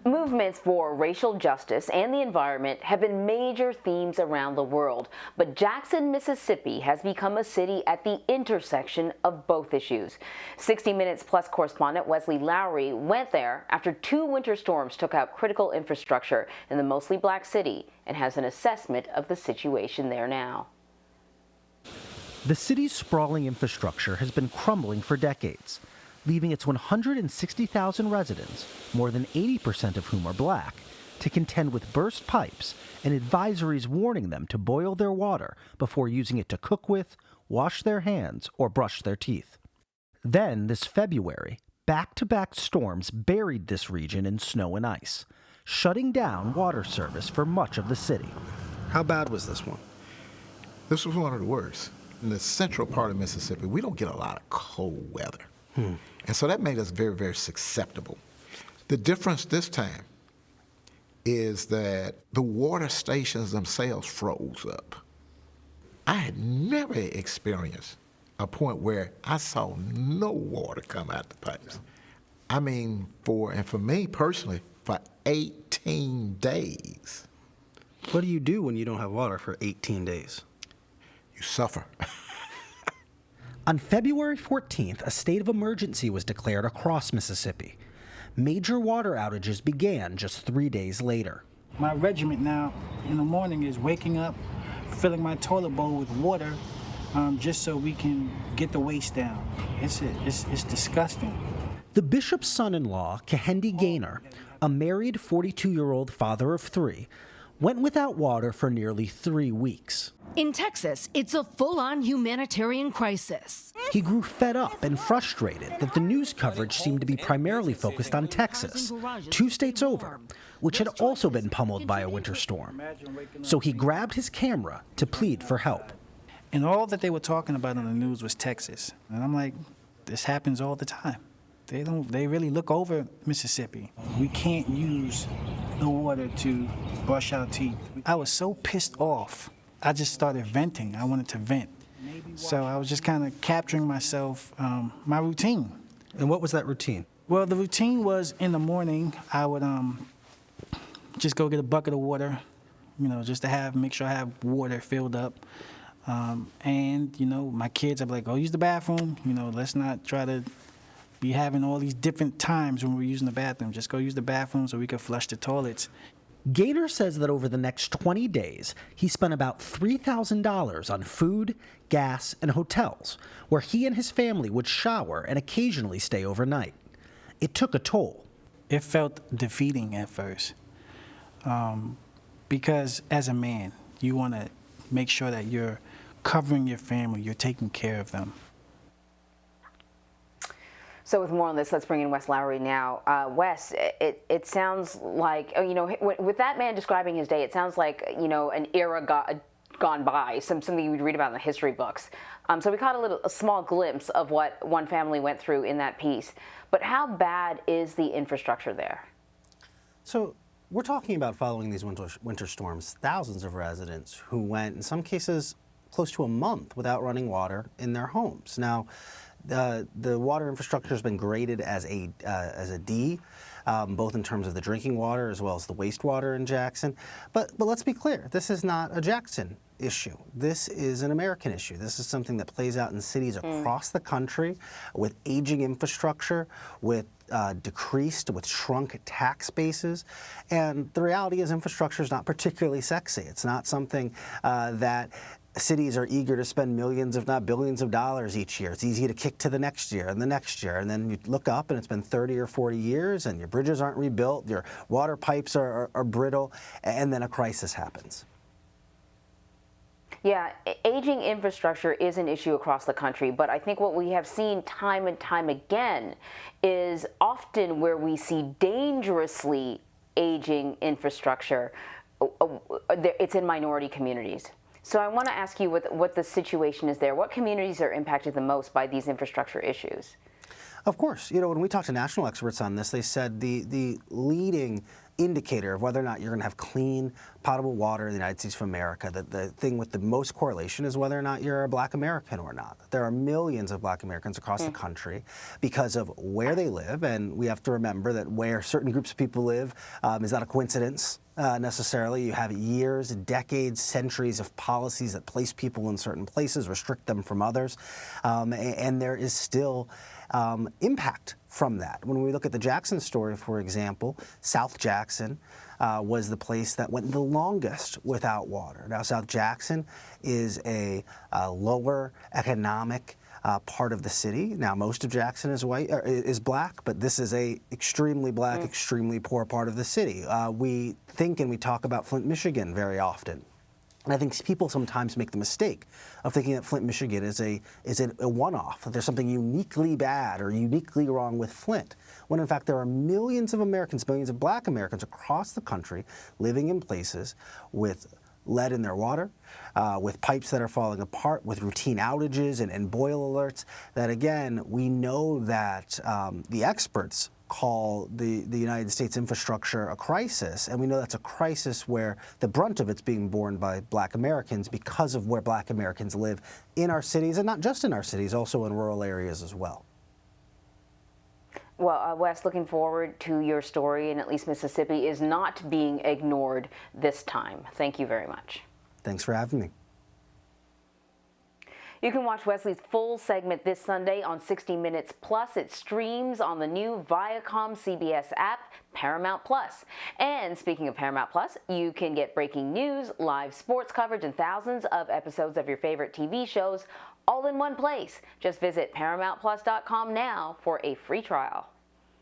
Movements for racial justice and the environment have been major themes around the world, but Jackson, Mississippi has become a city at the intersection of both issues. 60 Minutes Plus correspondent Wesley Lowery went there after 2 winter storms took out critical infrastructure in the mostly black city and has an assessment of the situation there now. The city's sprawling infrastructure has been crumbling for decades, leaving its 160,000 residents, more than 80% of whom are black, to contend with burst pipes and advisories warning them to boil their water before using it to cook with, wash their hands, or brush their teeth. Then, this February, back-to-back storms buried this region in snow and ice, shutting down water service for much of the city. How bad was this one? This was one of the worst. In the central part of Mississippi, we don't get a lot of cold weather. And so that made us very, very susceptible. The difference this time is that the water stations themselves froze up. I had never experienced a point where I saw no water come out the pipes. I mean, for me personally, for 18 days. What do you do when you don't have water for 18 days? You suffer. On February 14th, a state of emergency was declared across Mississippi. Major water outages began just 3 days later. My regiment now in the morning is waking up, filling my toilet bowl with water, just so we can get the waste down. It's disgusting. The bishop's son-in-law, Kehendi Gaynor, a married 42-year-old father of 3, went without water for nearly 3 weeks. In Texas, it's a full-on humanitarian crisis. He grew fed up and frustrated that the news coverage seemed to be primarily focused on Texas, 2 states over, which had also been pummeled by a winter storm. So he grabbed his camera to plead for help. And all that they were talking about on the news was Texas. And I'm like, this happens all the time. They really look over Mississippi. We can't use the water to brush our teeth. I was so pissed off. I just started venting. I wanted to vent. So I was just kind of capturing myself, my routine. And what was that routine? Well, the routine was in the morning, I would just go get a bucket of water, just to make sure I have water filled up. And, my kids, I'd be like, go use the bathroom. Let's not try to be having all these different times when we're using the bathroom. Just go use the bathroom so we can flush the toilets. Gaynor says that over the next 20 days, he spent about $3,000 on food, gas, and hotels, where he and his family would shower and occasionally stay overnight. It took a toll. It felt defeating at first, because as a man, you want to make sure that you're covering your family, you're taking care of them. So with more on this, let's bring in Wes Lowery now. Wes, it sounds like, with that man describing his day, it sounds like, an era gone by, something you would read about in the history books. So we caught a small glimpse of what one family went through in that piece. But how bad is the infrastructure there? So we're talking about, following these winter storms, thousands of residents who went, in some cases, close to a month without running water in their homes. Now, the water infrastructure has been graded as a D, both in terms of the drinking water as well as the wastewater in Jackson. But let's be clear, this is not a Jackson issue. This is an American issue. This is something that plays out in cities across the country with aging infrastructure, with shrunk tax bases. And the reality is infrastructure is not particularly sexy. It's not something that cities are eager to spend millions, if not billions of dollars each year. It's easy to kick to the next year and the next year. And then you look up and it's been 30 or 40 years and your bridges aren't rebuilt, your water pipes are brittle, and then a crisis happens. Yeah, aging infrastructure is an issue across the country, but I think what we have seen time and time again is often where we see dangerously aging infrastructure, it's in minority communities. So I want to ask you what the situation is there. What communities are impacted the most by these infrastructure issues? Of course. When we talk to national experts on this, they said the leading indicator of whether or not you're going to have clean, potable water in the United States of America. The thing with the most correlation is whether or not you're a Black American or not. There are millions of Black Americans across the country because of where they live, and we have to remember that where certain groups of people live is not a coincidence. Necessarily. You have years, decades, centuries of policies that place people in certain places, restrict them from others, and there is still impact from that. When we look at the Jackson story, for example, South Jackson was the place that went the longest without water. Now, South Jackson is a lower economic part of the city. Now, most of Jackson is white, is Black, but this is a extremely Black, extremely poor part of the city. We think and we talk about Flint, Michigan very often. And I think people sometimes make the mistake of thinking that Flint, Michigan is a one-off, that there's something uniquely bad or uniquely wrong with Flint, when in fact there are millions of Americans, millions of Black Americans across the country living in places with lead in their water, with pipes that are falling apart, with routine outages and boil alerts, that again, we know that the experts call the United States infrastructure a crisis, and we know that's a crisis where the brunt of it's being borne by Black Americans because of where Black Americans live in our cities, and not just in our cities, also in rural areas as well. Well, Wes, looking forward to your story, and at least Mississippi is not being ignored this time. Thank you very much. Thanks for having me. You can watch Wesley's full segment this Sunday on 60 Minutes Plus. It streams on the new Viacom CBS app, Paramount Plus. And speaking of Paramount Plus, you can get breaking news, live sports coverage, and thousands of episodes of your favorite TV shows all in one place. Just visit ParamountPlus.com now for a free trial.